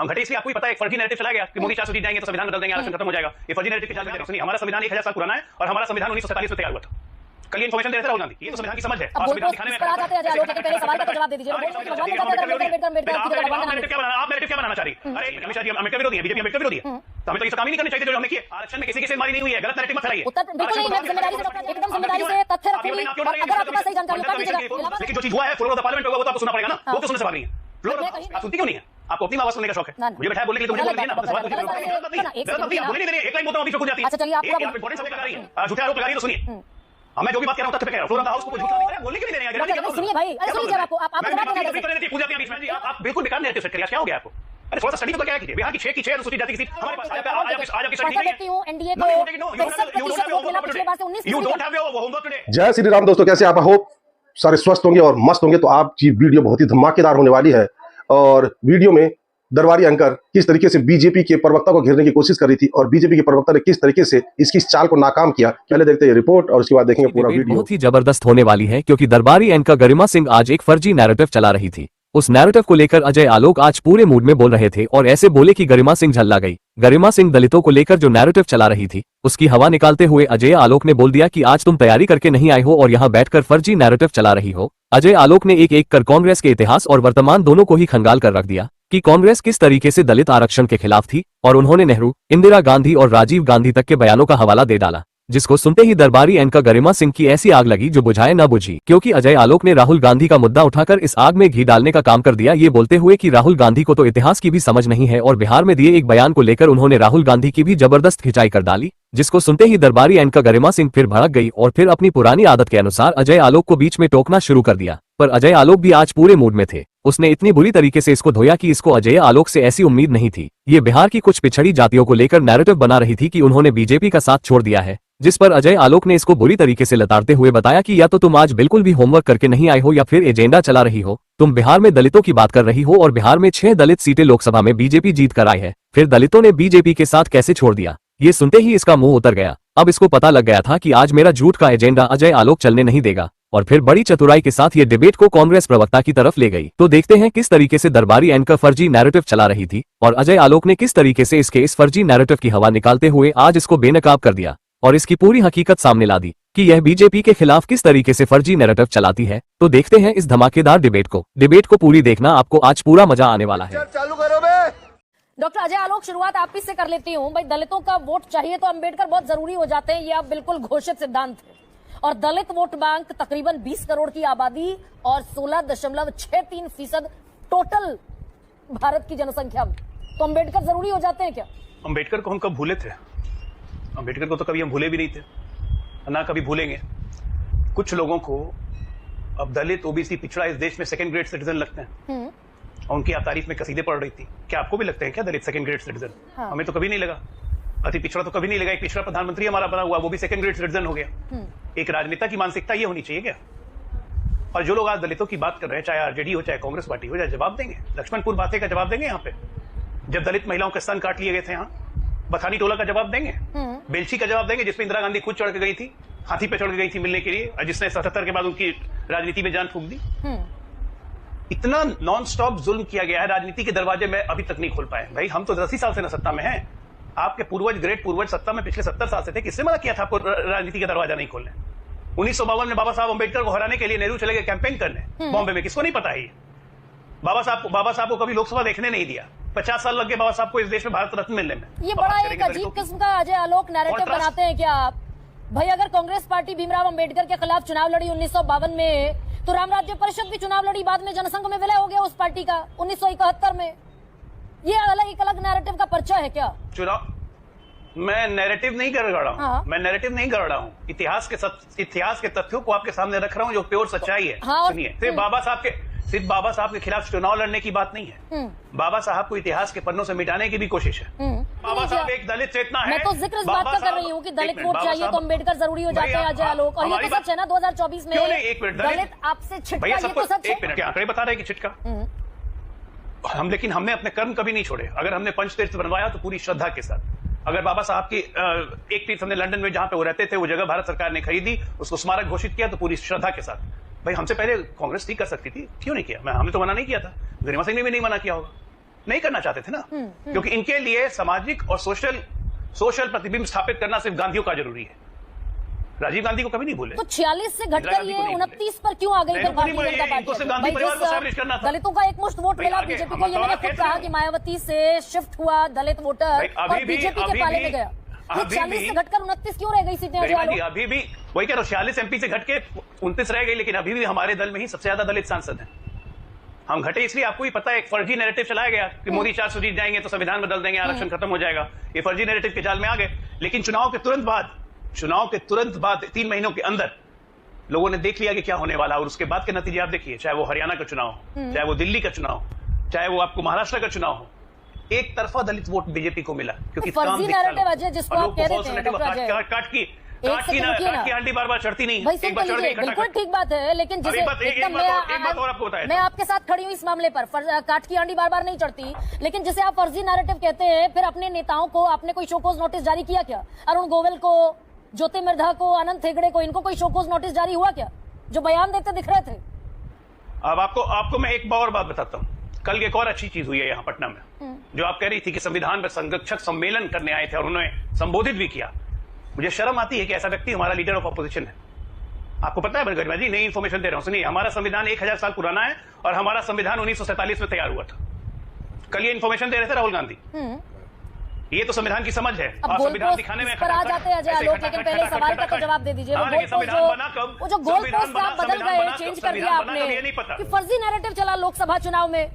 हम घटे इसलिए आपको भी पता है, फर्जी नैरेटिव चला गया कि मोदी 400 जीत जाएंगे तो संविधान बदल देंगे, आरक्षण खत्म हो जाएगा। ये फर्जी नैरेटिव के चलते देखो, सुनिए, हमारा संविधान 1000 साल पुराना है और हमारा संविधान 1947 में तैयार हुआ था। कल ये इन्फॉर्मेशन दे रहे थे राहुल गांधी, ये तो संविधान की समझ है। अब संविधान दिखाने में पहले सवाल का जवाब दे दीजिए। आप नैरेटिव क्या बनाना चाह रही? अरे अमित शाह जी अम्बेडकर विरोधी है, बीजेपी अम्बेडकर विरोधी है, तो हमें तो ये सब काम ही नहीं करने चाहिए जो हमने किए। आरक्षण में किसी की सेंधमारी नहीं हुई है, गलत नैरेटिव मत फैलाइए। उत्तर बिल्कुल नहीं, मैं जिम्मेदारी से एकदम जिम्मेदारी से तथ्य रखूंगी, अगर आपके पास सही जानकारी बता दीजिएगा। लेकिन जो चीज हुआ है फ्लोर ऑफ द पार्लियामेंट होगा वो तो आपको सुनना पड़ेगा ना, वो तो सुनने से बात नहीं है। फ्लोर आप सुनती क्यों नहीं है? आपको अपनी आवाज सुनने का शौक है, मुझे बैठा बोलने के लिए तो मुझे बोल दीजिए ना, सवाल पूछिए। बोलने नहीं, एक लाइन बोलता हूं अभी चुप हो जाती है। अच्छा चलिए, आप इंपॉर्टेंट सब्जेक्ट लगा रही है, झूठे आरोप लगा रही है तो सुनिए। मैं जो भी बात कर रहा हूं तथ्य पे कह रहा हूं। फ्लोर ऑफ द हाउस को कोई झूठा नहीं कह रहा, बोलने के लिए नहीं दे रहा। सुनिए भाई, अरे सुनिए जरा, आपको आप जवाब देना है। पूजा के बीच में आप बिल्कुल बेकार नैरेटिव सेट करिए, क्या हो गया आपको? अरे थोड़ा सा स्टडी तो क्या कीजिए। बिहार की 6 की 6 अनुसूचित जाति की सीट हमारे पास आज आपकी स्टडी देखती हूं, एनडीए को 63% वोट मिला, पिछले बार से 19%। You don't have your homework today. जय श्री राम दोस्तों, कैसे आप? होप सारे स्वस्थ होंगे और मस्त होंगे। तो आपकी वीडियो बहुत ही धमाकेदार होने वाली है और वीडियो में दरबारी एंकर किस तरीके से बीजेपी के प्रवक्ता को घेरने की कोशिश कर रही थी और बीजेपी के प्रवक्ता ने किस तरीके से इसकी चाल को नाकाम किया, पहले देखते हैं रिपोर्ट और उसके बाद देखेंगे पूरा वीडियो। बहुत ही जबरदस्त होने वाली है क्योंकि दरबारी एंकर गरिमा सिंह आज एक फर्जी नैरेटिव चला रही थी। उस नैरेटिव को लेकर अजय आलोक आज पूरे मूड में बोल रहे थे और ऐसे बोले कि गरिमा सिंह झल्ला गई। गरिमा सिंह दलितों को लेकर जो नैरेटिव चला रही थी उसकी हवा निकालते हुए अजय आलोक ने बोल दिया कि आज तुम तैयारी करके नहीं आए हो और यहाँ बैठकर फर्जी नैरेटिव चला रही हो। अजय आलोक ने एक एक कर कांग्रेस के इतिहास और वर्तमान दोनों को ही खंगाल कर रख दिया कि कांग्रेस किस तरीके से दलित आरक्षण के खिलाफ थी और उन्होंने नेहरू, इंदिरा गांधी और राजीव गांधी तक के बयानों का हवाला दे डाला, जिसको सुनते ही दरबारी एंकर गरिमा सिंह की ऐसी आग लगी जो बुझाए न बुझी। क्योंकि अजय आलोक ने राहुल गांधी का मुद्दा उठाकर इस आग में घी डालने का काम कर दिया, ये बोलते हुए कि राहुल गांधी को तो इतिहास की भी समझ नहीं है और बिहार में दिए एक बयान को लेकर उन्होंने राहुल गांधी की भी जबरदस्त खिंचाई कर डाली, जिसको सुनते ही दरबारी एंकर गरिमा सिंह फिर भड़क गई और फिर अपनी पुरानी आदत के अनुसार अजय आलोक को बीच में टोकना शुरू कर दिया। पर अजय आलोक भी आज पूरे मूड में थे, उसने इतनी बुरी तरीके से इसको धोया कि इसको अजय आलोक से ऐसी उम्मीद नहीं थी। ये बिहार की कुछ पिछड़ी जातियों को लेकर नैरेटिव बना रही थी कि उन्होंने बीजेपी का साथ छोड़ दिया है, जिस पर अजय आलोक ने इसको बुरी तरीके से लताड़ते हुए बताया कि या तो तुम आज बिल्कुल भी होमवर्क करके नहीं आए हो या फिर एजेंडा चला रही हो। तुम बिहार में दलितों की बात कर रही हो और बिहार में 6 दलित सीटें लोकसभा में बीजेपी जीत कर आई है, फिर दलितों ने बीजेपी के साथ कैसे छोड़ दिया? ये सुनते ही इसका मुंह उतर गया। अब इसको पता लग गया था कि आज मेरा झूठ का एजेंडा अजय आलोक चलने नहीं देगा और फिर बड़ी चतुराई के साथ ये डिबेट को कांग्रेस प्रवक्ता की तरफ ले गई। तो देखते हैं किस तरीके से दरबारी एंकर फर्जी नैरेटिव चला रही थी और अजय आलोक ने किस तरीके से इसके इस फर्जी नैरेटिव की हवा निकालते हुए आज इसको बेनकाब कर दिया और इसकी पूरी हकीकत सामने ला दी कि यह बीजेपी के खिलाफ किस तरीके से फर्जी नैरेटिव चलाती है। तो देखते हैं इस धमाकेदार डिबेट को पूरी देखना, आपको आज पूरा मजा आने वाला है। चालू करो बे। डॉक्टर अजय आलोक, शुरुआत आप ही से कर लेती हूँ। भाई, दलितों का वोट चाहिए तो अंबेडकर बहुत जरूरी हो जाते हैं, ये अब बिल्कुल घोषित सिद्धांत है। और दलित वोट बैंक तकरीबन 20 करोड़ की आबादी और 16.63% टोटल भारत की जनसंख्या में, तो अंबेडकर जरूरी हो जाते हैं क्या? अंबेडकर को हम कब भूले थे? अंबेडकर को तो कभी हम भूले भी नहीं थे, ना कभी भूलेंगे। कुछ लोगों को अब दलित, ओबीसी, पिछड़ा इस देश में सेकंड ग्रेड सिटीजन लगते हैं और उनकी आप तारीफ में कसीदे पढ़ रही थी। क्या आपको भी लगते हैं क्या दलित सेकंड ग्रेड सिटीजन? हाँ। हमें तो कभी नहीं लगा। अति पिछड़ा तो कभी नहीं लगा। एक पिछड़ा प्रधानमंत्री हमारा बना हुआ, वो भी सेकंड ग्रेड सिटीजन हो गया। एक राजनेता की मानसिकता ये होनी चाहिए क्या? और जो लोग आज दलितों की बात कर रहे हैं, चाहे आरजेडी हो चाहे कांग्रेस पार्टी हो, चाहे जवाब देंगे। लक्ष्मणपुर बातें का जवाब देंगे यहाँ पे, जब दलित महिलाओं के स्तन काट लिए गए थे। यहाँ बथानी टोला का जवाब देंगे, बेलची का जवाब देंगे, जिसमें इंदिरा गांधी खुद चढ़ के गई थी, हाथी पे चढ़ के गई थी मिलने के लिए, और जिसने 77 के बाद उनकी राजनीति में जान फूंक दी। इतना नॉन स्टॉप जुल्म किया गया है, राजनीति के दरवाजे में अभी तक नहीं खोल पाए। भाई, हम तो 10 साल से न सत्ता में हैं। आपके पूर्वज, ग्रेट पूर्वज सत्ता में पिछले 70 साल से थे। किसने मना किया था आपको राजनीति का दरवाजा नहीं खोलने? 1952 में बाबा साहब अम्बेडकर को हराने के लिए नेहरू चले गए कैंपेन करने बॉम्बे में। किसको नहीं पता है ये? बाबा साहब को कभी लोकसभा देखने नहीं दिया। 50 साल लग गए बाबा साहब को इस देश में भारत रत्न मिलने में। ये बड़ा एक अजीब किस्म का अजय आलोक नैरेटिव बनाते हैं क्या आप? भाई, अगर कांग्रेस पार्टी भीमराव अंबेडकर के खिलाफ चुनाव लड़ी 1952 में, तो राम राज्य परिषद भी चुनाव लड़ी, बाद में जनसंघ में विलय हो गया उस पार्टी का 1971 में। ये एक अलग नैरेटिव का पर्चा है क्या? चुनाव मैं नैरेटिव नहीं कर रहा हूँ। हाँ। मैं नैरेटिव नहीं कर रहा हूँ। इतिहास के तथ्यों को आपके सामने रख रहा हूँ जो प्योर सच्चाई है। हाँ, सुनिए, सिर्फ बाबा साहब के खिलाफ चुनाव लड़ने की बात नहीं है। बाबा साहब को इतिहास के पन्नों से मिटाने की भी कोशिश है। बाबा साहब एक दलित चेतना है। मैं तो जिक्र इस बात का कर रही हूँ कि दलित वोट चाहिए तो अंबेडकर जरूरी हो जाते हैं अजय आलोक, और ये तो सच है ना 2024 में? दलित आपसे छिटका, ये तो सच है। 1 मिनट के आंकड़े बता रहे हैं कि छिटका लेकिन हमने अपने कर्म कभी नहीं छोड़े। अगर हमने पंचतीर्थ बनवाया तो पूरी श्रद्धा के साथ। अगर बाबा साहब की एक तीर्थ हमने लंदन में जहां पे वो रहते थे, वो जगह भारत सरकार ने खरीदी, उसको स्मारक घोषित किया, तो पूरी श्रद्धा के साथ। भाई, हमसे पहले कांग्रेस नहीं कर सकती थी, क्यों नहीं किया? हमने तो मना नहीं किया था, गरिमा सिंह ने भी नहीं मना किया होगा। नहीं करना चाहते थे ना, क्योंकि इनके लिए सामाजिक और सोशल प्रतिबिंब स्थापित करना सिर्फ गांधियों का जरूरी है। राजीव गांधी को कभी नहीं भूले। तो 46 से घटकर ये 29 पर क्यों आ गई फिर भारतीय जनता पार्टी? दलितों का एक मुश्त वोट मिला बीजेपी को, ये मैंने खुद कहा कि मायावती से शिफ्ट हुआ दलित वोटर और बीजेपी के पाले में गया। 46 से घटकर 29 क्यों रह गई सीटें? अभी भी वही कह रहा हूं, 46 एमपी से घट के 29 रह गई, लेकिन अभी भी हमारे दल में ही सबसे ज्यादा दलित सांसद हैं। हम घटे इसलिए, आपको ही पता है, एक फर्जी नैरेटिव चलाया गया कि मोदी 400 जीत जाएंगे तो संविधान बदल देंगे, आरक्षण खत्म हो जाएगा। ये फर्जी नैरेटिव के जाल में आ गए। लेकिन चुनाव के तुरंत बाद 3 महीनों के अंदर लोगों ने देख लिया कि क्या होने वाला, और उसके बाद के नतीजे आप देखिए, चाहे वो हरियाणा का चुनाव हो, चाहे वो दिल्ली का चुनाव हो, चाहे वो आपको महाराष्ट्र का चुनाव हो, एक तरफा दलित वोट बीजेपी को मिला। क्योंकि फर्जी नैरेटिव अजय जिसको आप कह रहे थे, डॉक्टर अजय, काट की आंटी बार चढ़ती नहीं, एक बार चढ़ गई। बिल्कुल ठीक बात है, लेकिन जिसे एकदम मैं आपके साथ खड़ी हूँ इस मामले पर, काट की आंटी बार नहीं चढ़ती, लेकिन जिसे आप फर्जी नैरेटिव कहते हैं, फिर अपने नेताओं को आपने कोई शोकॉज नोटिस जारी किया क्या? अरुण गोविल को, ज्योति मिर्धा को, आनंद हेगड़े को, इनको कोई शोकॉज नोटिस जारी हुआ क्या, जो बयान देते दिख रहे थे? अब आपको मैं एक और बात बताता हूँ। कल एक और अच्छी चीज हुई है यहाँ पटना में, जो आप कह रही थी कि संविधान पर संरक्षक सम्मेलन करने आए थे और उन्होंने संबोधित भी किया। मुझे शर्म आती है कि ऐसा व्यक्ति हमारा लीडर ऑफ अपोजिशन है। आपको पता है गरिमा जी, नई इंफॉर्मेशन दे रहा हूं, सुनिए, हमारा संविधान 1000 साल पुराना है और हमारा संविधान 1947 में तैयार हुआ था। कल ये इंफॉर्मेशन दे रहे थे राहुल गांधी। ये तो संविधान की समझ है, और संविधान दिखाने में पर आ जाते हैं अजय आलोक, लेकिन पहले सवाल का तो जवाब दे दीजिए। वो जो गोल पोस्ट आप बदल गए, चेंज कर दिया आपने कि फर्जी नैरेटिव चला लोकसभा चुनाव में,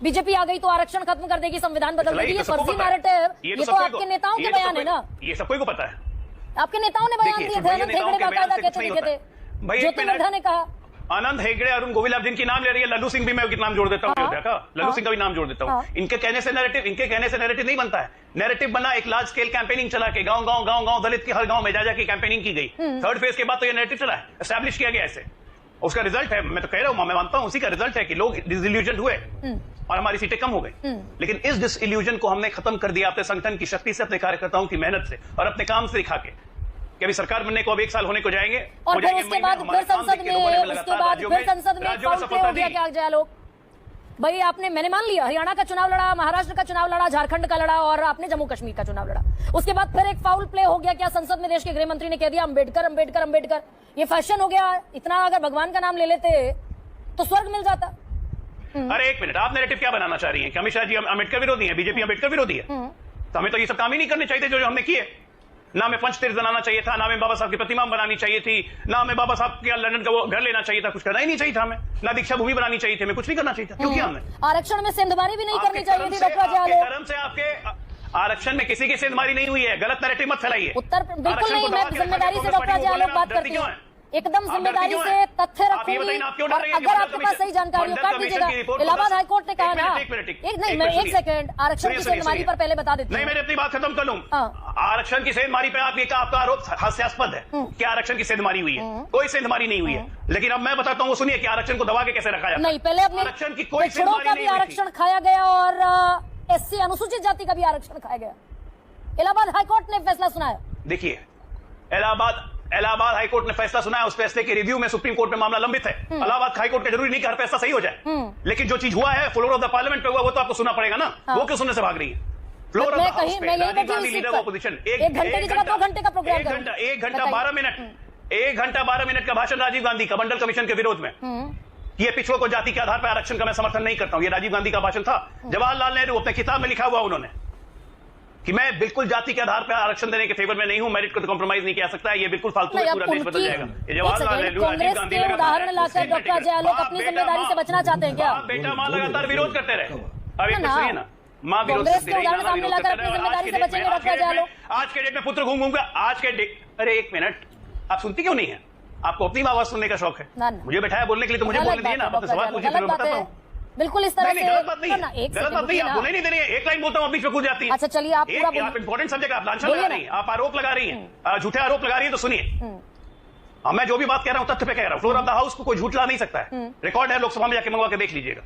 बीजेपी आ गई तो आरक्षण खत्म कर देगी, संविधान बदल देगी, ये फर्जी नैरेटिव, ये तो आपके नेताओं के बयान है ना? ये सबको को पता है, आपके नेताओं ने बयान दिए थे, आनंद हेगड़े बाकायदा कहते थे, ज्योति मिर्धा ने कहा। आनंद हेगड़े, अरुण गोविल, आप जिनकी नाम ले रही है, लल्लू सिंह भी मैं नाम जोड़ देता हूँ, लल्लू सिंह का भी नाम जोड़ देता हूँ। इनके कहने से नैरेटिव नहीं बनता है। नैरेटिव बना एक लार्ज स्केल कैंपेनिंग चला के गांव दलित के हर गांव में जा की कैंपेनिंग की गई। थर्ड फेज के बाद तो ये नैरेटिव चला है, एस्टैब्लिश किया गया ऐसे। उसका रिजल्ट है, मैं तो कह रहा हूं, मैं मानता हूं, उसी का रिजल्ट है कि लोग डिसइल्यूजन हुए और हमारी सीटें कम हो गई। लेकिन इस डिसइल्यूजन को हमने खत्म कर दिया अपने संगठन की शक्ति से, अपने कार्यकर्ताओं की मेहनत से और अपने काम से दिखा के कि अभी सरकार बनने को अब 1 साल होने को जाएंगे, और फिर उसके बाद फिर संसद में फाउल प्ले हो गया क्या अजय आलोक? भाई आपने, मैंने मान लिया हरियाणा का चुनाव लड़ा, महाराष्ट्र का चुनाव लड़ा, झारखंड का लड़ा और आपने जम्मू कश्मीर का चुनाव लड़ा, उसके बाद फिर एक फाउल प्ले हो गया क्या संसद में? देश के गृह मंत्री ने कह दिया अंबेडकर, ये फैशन हो गया। इतना अगर भगवान का नाम ले लेते तो स्वर्ग मिल जाता। अरे एक मिनट, आप नैरेटिव क्या बनाना चाह रही हैं कि अमित शाह जी अम्बेडकर विरोधी है, बीजेपी अम्बेडकर विरोधी है? तो हमें तो ये सब काम ही नहीं करने चाहिए थे जो हमने किए। ना हमें पंचतीर्थ बनाना चाहिए था, ना हमें बाबा साहब की प्रतिमा बनानी चाहिए थी, ना हमें बाबा साहब के लंदन का वो घर लेना चाहिए था, कुछ करना ही नहीं चाहिए था हमें, ना दीक्षा भूमि बनानी चाहिए थी, हमें कुछ नहीं करना चाहिए था। क्यों किया हमने? आरक्षण में सेंधमारी भी नहीं करनी चाहिए थी डॉक्टर अजय आलोक। कर्म से आपके आरक्षण में किसी की सेंधमारी नहीं हुई है, गलत नैरेटिव मत फैलाइए। उत्तर बिल्कुल नहीं, मैं जिम्मेदारी से डॉक्टर अजय आलोक बात करती हूँ, एकदम जिम्मेदारी से तथ्य रखूंगी। अगर आपके पास सही जानकारी हो काट दीजिएगा। इलाहाबाद हाईकोर्ट ने कहा ना, एक सेकंड, आरक्षण की सेंधमारी पर पहले बता देते हैं। नहीं, मैंने अपनी बात खत्म कर लूं। आरक्षण की सेंधमारी पे आपका आरोप हास्यास्पद है कि आरक्षण की सेंधमारी हुई है। कोई सेंधमारी नहीं हुई है। लेकिन अब मैं बताता हूँ, सुनिए कि आरक्षण को दबा के कैसे रखा जाता है। नहीं, पहले अपने आरक्षण की कोई पिछड़ों का भी आरक्षण खाया गया और SC अनुसूचित जाति का भी आरक्षण खाया गया। इलाहाबाद हाईकोर्ट ने फैसला सुनाया। देखिए, इलाहाबाद हाईकोर्ट ने फैसला सुना है, उस फैसले के रिव्यू में सुप्रीम कोर्ट में मामला लंबित है। इलाहाबाद हाईकोर्ट का जरूरी नहीं कि हर फैसला सही हो जाए, लेकिन जो चीज हुआ है फ्लोर ऑफ द पार्लियामेंट पे हुआ, वो तो आपको सुनना पड़ेगा ना। वो क्यों सुनने से भाग रही है? फ्लोर ऑफ द हाउस पे राजीव गांधी लीडर ऑपोजिशन 1 घंटे की जगह 2 घंटे का प्रोग्राम, 1 घंटा 12 मिनट का भाषण राजीव गांधी का मंडल कमीशन के विरोध में। ये पिछड़ों को जाति के आधार पर आरक्षण का मैं समर्थन नहीं करता हूं, ये राजीव गांधी का भाषण था। जवाहरलाल नेहरू अपने किताब में लिखा हुआ उन्होंने कि मैं बिल्कुल जाति के आधार पर आरक्षण देने के फेवर में नहीं हूं, मेरिट को तो कॉम्प्रोमाइज नहीं किया सकता है, ये बिल्कुल फालतू है, पूरा देश बदल जाएगा। ये जवाहरलाल नेहरू, राजीव गांधी उदाहरण लाकर डॉक्टर अजय आलोक अपनी जिम्मेदारी से बचना चाहते हैं क्या? बेटा मां लगातार विरोध करते रहे। अब एक सुनिए ना, मां विरोध कांग्रेस के उदाहरण सामने लाकर अपनी जिम्मेदारी से बचेंगे डॉक्टर अजय आलोक। आज के डेट में पुत्र घूमूंगा, आज के डेट, अरे एक मिनट, आप सुनती क्यों नहीं है? आपको अपनी आवाज सुनने का शौक है, मुझे बैठाया बोलने के लिए, तो मुझे बोलने दिए ना, अपने सवाल पूछिए, मैं बताता हूं। बिल्कुल इस तरह से गलत बात नहीं है, आप बोलने नहीं दे रही है, एक लाइन बोलता हूं, बीच में कूद जाती है। अच्छा चलिए, आप पूरा बोलिए। आप इंपॉर्टेंट सब्जेक्ट, आप लांछन लगा रही हैं, आप आरोप लगा रही हैं, झूठे आरोप लगा रही है, तो सुनिए। मैं जो भी बात कह रहा हूं तथ्य पे कह रहा हूं। फ्लोर ऑफ द हाउस को कोई झूठला नहीं सकता है, रिकॉर्ड है, लोकसभा में जाके मंगवा के देख लीजिएगा।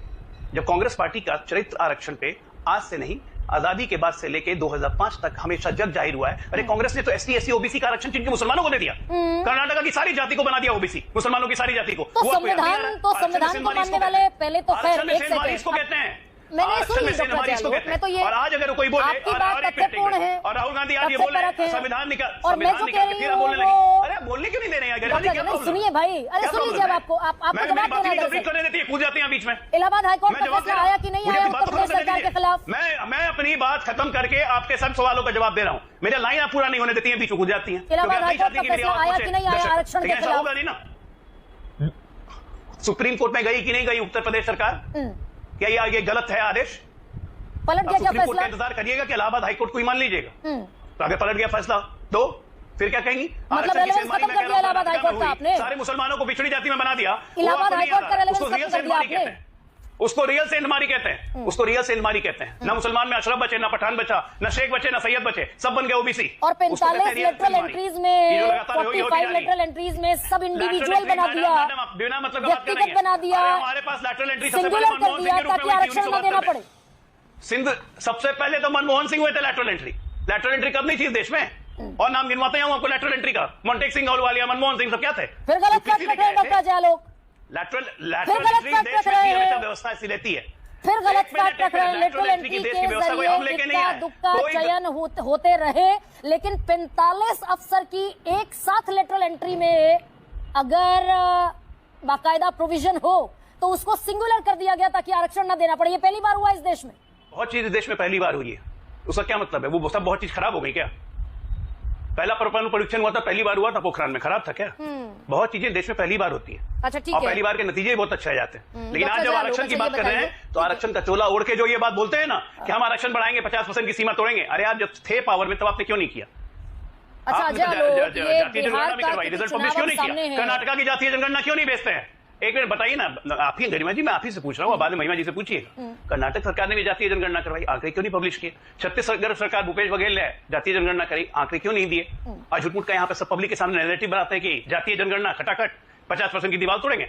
जब कांग्रेस पार्टी का चरित्र आरक्षण पे आज से नहीं, आजादी के बाद से लेके 2005 तक हमेशा जग जाहिर हुआ है। अरे कांग्रेस ने तो ST SC OBC का आरक्षण जिनके मुसलमानों को दे दिया, कर्नाटका की सारी जाति को बना दिया OBC, मुसलमानों की सारी जाति को। तो संविधान को मानने वाले पहले तो खैर एक सेकंड, इसको कहते हैं मैंने आरक्षण सुनी में से डॉक्टर हमारी इसको जयलोक, कहते मैं तो हैं। ये और आज अगर कोई बोले आपकी बात और एक मिनट, तथ्यपूर्ण है, और राहुल गांधी आज ये तथ्य बोले परख है। संविधान निकाल, और मैं जो कह रही फिर हूँ बोलने लगी, वो- अरे बोलने क्यों नहीं दे रहे हैं? डॉक्टर जयलोक, सुनिए भाई, अरे क्या सुन लीजिए, प्रॉब्लम अब आपको आपको मैं जवाब बात देना नहीं है कंप्लीट करने देती है, कूद जाते हैं बीच में। इलाहाबाद हाईकोर्ट मैं का जवाब फैसला दे रहा आया हूं। कि नहीं मुझे आया अपनी बात उत्तर तो प्रदेश खत्म करने सरकार के दीजिए। खिलाफ? मैं अपनी बात खत्म करके आपके सब सवालों का जवाब दे रहा हूँ। मेरे लाइन आप पूरा नहीं होने देती है, बीच में कूद जाती है। इलाहाबाद हाईकोर्ट का फैसला आया कि नहीं आया आरक्षण के ऐसा खिलाफ? होगा नहीं ना। सुप्रीम कोर्ट में गई कि नहीं गई उत्तर प्रदेश सरकार? क्या ये गलत है आदेश? पलट गया क्या सुप्रीम कोर्ट फैसला? का इंतजार करिएगा कि इलाहाबाद हाईकोर्ट को ही मान लीजिएगा। तो अगर पलट गया फैसला तो फिर क्या कहेंगी? आरक्षण की relevance सेरेमनी खत्म में कर कह दिया रहा हूं, इलाहाबाद हाईकोर्ट का हुई। आपने। सारे मुसलमानों को पिछड़ी जाति में बना दिया। वो इलाहाबाद आपको नहीं हाईकोर्ट आता। का relevance उसको खत्म रियल कर दिया सेंधमारी आपने। कहते हैं। उसको रियल सेंधमारी कहते हैं। उसको रियल सेंधमारी कहते हैं। ना मुसलमान में अशरफ बचे, ना पठान बचा, ना शेख बचे, ना सैयद बचे, सब बन गए ओबीसी। और 45 लेटरल एंट्रीज में 45 लेटरल एंट्रीज में सब इंडिविजुअल बना दिया, बिना मतलब व्यक्तिगत बना दिया, हमारे पास लेटरल एंट्री सबसे सिंगुलर पहले कर मनमोहन दिया सिंह के ताकि रूप में हुई थी आरक्षण न देना 1972 पड़े। में। सिंध सबसे पहले तो मनमोहन सिंह हुए थे लेटरल एंट्री। लेटरल एंट्री कब नहीं थी इस देश में? और नाम गिनवाते हैं आपको लेटरल एंट्री का। मोंटेक सिंह अहलूवालिया, मनमोहन सिंह सब क्या थे? फिर गलत फैक्ट रख रहे हैं डॉक्टर जयलोक, लेटरल गलत एंट्री फैक्ट देश रख में रहे हमेशा हैं। व्यवस्था ऐसी रहती है। फिर गलत एक मिनट, फैक्ट रख रहे हैं। लेटरल एंट्री के देश की व्यवस्था कोई हम लेके नहीं जरिए आए। इक्का दुक्का कोई- चयन होते रहे, लेकिन 45 अफसर की एक साथ लेटरल एंट्री में अगर बाकायदा प्रोविजन हो तो उसको सिंगुलर कर दिया गया ताकि आरक्षण न देना पड़े। ये पहली बार हुआ इस देश में। बहुत चीज देश में पहली बार हुई है। उसका क्या मतलब है? वो सब बहुत चीज खराब हो गई क्या? पहला परमाणु परीक्षण हुआ था, पहली बार हुआ था पोखरान में, खराब था क्या? बहुत चीजें देश में पहली बार होती है। अच्छा ठीक और है, पहली बार के नतीजे भी बहुत अच्छे आ जाते हैं। लेकिन आज डॉक्टर जब जयलोक, आरक्षण की अच्छा बात ये कर रहे हैं बताइए। तो आरक्षण का चोला ओढ़ के जो ये बात बोलते हैं ना कि हम आरक्षण बढ़ाएंगे, 50% की सीमा तोड़ेंगे। अरे आप जब थे पावर में तब आपने क्यों नहीं किया? अच्छा आपने जयलोक, ये जातीय जनगणना बिहार भी का करवाई, रिजल्ट पब्लिश चुनाव क्यों नहीं सामने किया? है। कर्नाटका की जातीय जनगणना क्यों नहीं बेचते हैं? एक मिनट बताइए ना, आप ही गरिमा जी, मैं आप ही से पूछ रहा हूँ, बाद में महिमा जी से पूछिएगा। कर्नाटक सरकार ने भी जातीय जनगणना करवाई, आंकड़े क्यों नहीं पब्लिश किए? छत्तीसगढ़ सरकार भूपेश बघेल ने जातीय जनगणना करी, आंकड़े क्यों नहीं दिए? आज झूठ मूठ का यहाँ पे सब पब्लिक के सामने नैरेटिव बनाते हैं कि जातीय जनगणना खटाखट 50% की दीवार तोड़ेंगे।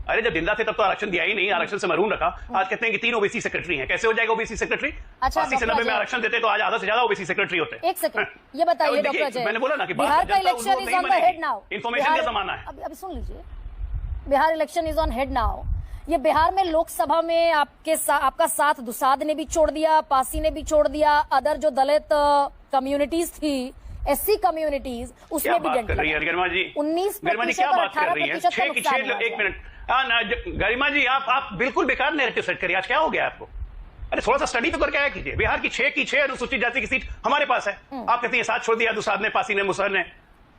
अरे जब जिंदा थे तब तो आरक्षण दिया ही नहीं, आरक्षण से महरूम रखा। आज कहते हैं कि 3 ओबीसी सेक्रेटरी हैं। कैसे हो जाएगा ओबीसी सेक्रेटरी? अच्छा, 80 से 90 में डॉक्टर आरक्षण देते तो आज आधा से ज्यादा ओबीसी सेक्रेटरी होते। एक सेकंड, ये बताइए देखिए, डॉक्टर जय, मैंने बोला ना कि बिहार का election is on the head now. Information का जमाना है। अभी सुन लीजिए, Bihar election is on head now. ये बिहार में लोकसभा में आपका साथ दुसाद ने भी छोड़ दिया, पासी ने भी छोड़ दिया, अदर जो दलित कम्युनिटीज थी, एससी कम्युनिटीज, उसमें भी बात कर रही है गरिमा जी? 19% क्या और बात कर रही है? 18% का नुकसान हुआ एक मिनट, गरिमा जी आप बिल्कुल बेकार नैरेटिव सेट करिए। आज क्या हो गया आपको? अरे थोड़ा सा स्टडी तो करके आया कीजिए। बिहार की 6 अनुसूचित जाति की सीट हमारे पास है। आप कहते हैं 7 छोड़ दिया दुसाद ने, पासी ने, मुसहर ने।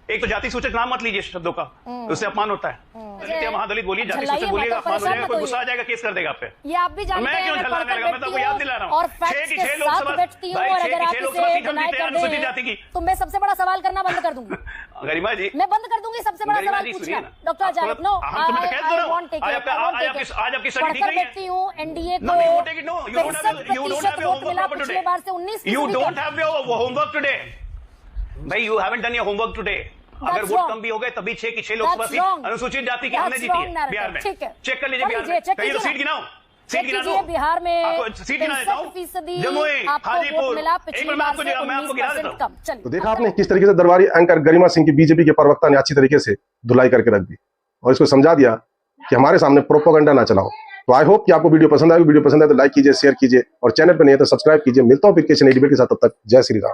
एक तो जाति सूचक नाम मत लीजिए शब्दों का, उससे अपमान होता है। दलित या महादलित बोलिए, जाति सूचक बोलिएगा, अपमान हो जाएगा, कोई गुस्सा आ जाएगा, केस कर देगा आप पे। ये आप भी जानते मैं हैं, क्यों मैं झल्लाने पढ़कर लगा? मैं तो आपको याद दिला रहा हूं। और फैक्ट्स के साथ बैठती हूँ, और अगर आप इसे डिनाई कर दें तो मैं सबसे बड़ा सवाल करना बंद कर दूंगी। गरिमा जी, मैं बंद कर दूंगी सबसे बड़ा सवाल पूछना। डॉक्टर जयलोक, नो, आज आपकी स्टडी ठीक नहीं है। देखती हूँ एनडीए को No, you won't take it. No, you don't have 65% your vote मिला homework पिछले today. बार से 19%। You don't have your homework today. भाई, you haven't done your homework today. अगर वोट कम भी हो गए तभी 6 की 6 लोकसभा सीट अनुसूचित जाति की हमने जीती है बिहार में। ठीक है, चेक कर लीजिए बिहार में। कहिए तो सीट गिनाओ, सीट गिना दो। बिहार में आपको सीट गिना देता हूं। 65% जमुई, आपको वोट हाजीपुर, मिला, एक पिछली मिनट बार मैं से आपको गिना देता 19% हूं। कम। चलिए, तो देखा आपने किस तरीके से दरबारी एंकर गरिमा सिंह की बीजेपी के प्रवक्ता ने अच्छी तरीके से धुलाई करके रख दी और इसको समझा दिया कि हमारे सामने प्रोपेगेंडा ना चलाओ। तो आई होप कि आपको वीडियो पसंद आएगी। वीडियो पसंद आए तो लाइक कीजिए, शेयर कीजिए और चैनल पर नहीं है तो सब्सक्राइब कीजिए। मिलता हूं फिर किसी नई डिबेट के साथ, तब तक जय श्री राम।